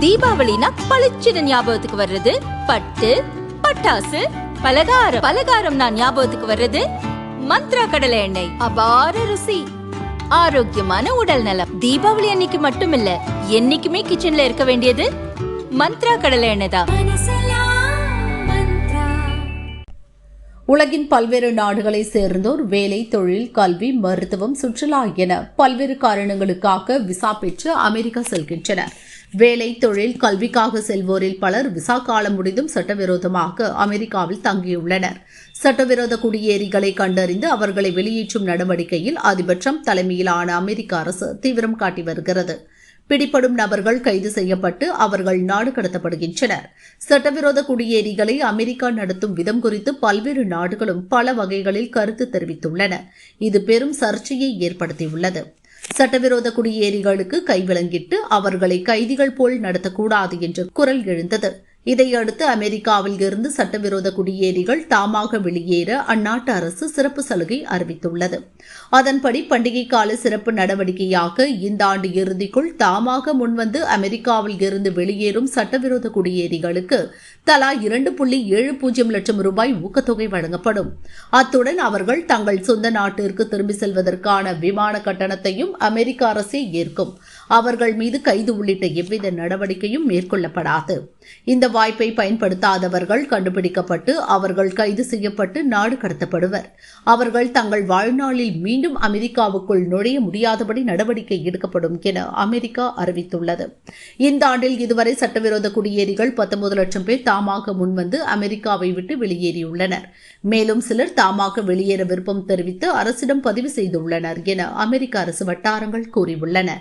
தீபாவளினா பளிச்சுன்னு ஞாபகத்துக்கு வர்றது பட்டு, பட்டாசு, பலகாரம். பலகாரம்னா ஞாபகத்துக்கு வர்றது மந்த்ரா கடலை எண்ணெய். அபார ருசி, ஆரோக்கியமான உடல் நலம். தீபாவளி அன்னைக்கு மட்டும் இல்ல, என்னைக்குமே கிச்சன்ல இருக்க வேண்டியது மந்த்ரா கடலை எண்ணெய் தான். உலகின் பல்வேறு நாடுகளை சேர்ந்தோர் வேலை, தொழில், கல்வி, மருத்துவம், சுற்றுலா என பல்வேறு காரணங்களுக்காக விசா பெற்று அமெரிக்கா செல்கின்றனர். வேலை, தொழில், கல்விக்காக செல்வோரில் பலர் விசா காலம் முடிந்தும் சட்டவிரோதமாக அமெரிக்காவில் தங்கியுள்ளனர். சட்டவிரோத குடியேறிகளை கண்டறிந்து அவர்களை வெளியேற்றும் நடவடிக்கையில் அதிபர் டிரம்ப் தலைமையிலான அமெரிக்க அரசு தீவிரம் காட்டி வருகிறது. பிடிபடும் நபர்கள் கைது செய்யப்பட்டு அவர்கள் நாடு கடத்தப்படுகின்றனர். சட்டவிரோத குடியேறிகளை அமெரிக்கா நடத்தும் விதம் குறித்து பல்வேறு நாடுகளும் பல வகைகளில் கருத்து தெரிவித்துள்ளன. இது பெரும் சர்ச்சையை ஏற்படுத்தியுள்ளது. சட்டவிரோத குடியேறிகளுக்கு கைவிலங்கிட்டு அவர்களை கைதிகள் போல் நடத்தக்கூடாது என்று குரல் எழுந்தது. இதையடுத்து அமெரிக்காவில் இருந்து சட்டவிரோத குடியேறிகள் தாமாக வெளியேற அந்நாட்டு அரசு சிறப்பு சலுகை அறிவித்துள்ளது. அதன்படி பண்டிகை கால சிறப்பு நடவடிக்கையாக இந்த ஆண்டு இறுதிக்குள் தாமாக முன்வந்து அமெரிக்காவில் இருந்து வெளியேறும் சட்டவிரோத குடியேறிகளுக்கு தலா 2.70 லட்சம் ரூபாய் ஊக்கத்தொகை வழங்கப்படும். அத்துடன் அவர்கள் தங்கள் சொந்த நாட்டிற்கு திரும்பி செல்வதற்கான விமான கட்டணத்தையும் அமெரிக்க அரசே ஏற்கும். அவர்கள் மீது கைது உள்ளிட்ட எவ்வித நடவடிக்கையும் மேற்கொள்ளப்படாது. இந்த வாய்ப்பை பயன்படுத்தாதவர்கள் கண்டுபிடிக்கப்பட்டு அவர்கள் கைது செய்யப்பட்டு நாடு கடத்தப்படுவர். அவர்கள் தங்கள் வாழ்நாளில் மீண்டும் அமெரிக்காவுக்குள் நுழைய முடியாதபடி நடவடிக்கை எடுக்கப்படும் என அமெரிக்கா அறிவித்துள்ளது. இந்த ஆண்டில் இதுவரை சட்டவிரோத குடியேறிகள் 19 லட்சம் பேர் தாமாக முன்வந்து அமெரிக்காவை விட்டு வெளியேறியுள்ளனர். மேலும் சிலர் தாமாக வெளியேற விருப்பம் தெரிவித்து அரசிடம் பதிவு செய்துள்ளனர் என அமெரிக்க அரசு வட்டாரங்கள் கூறியுள்ளன.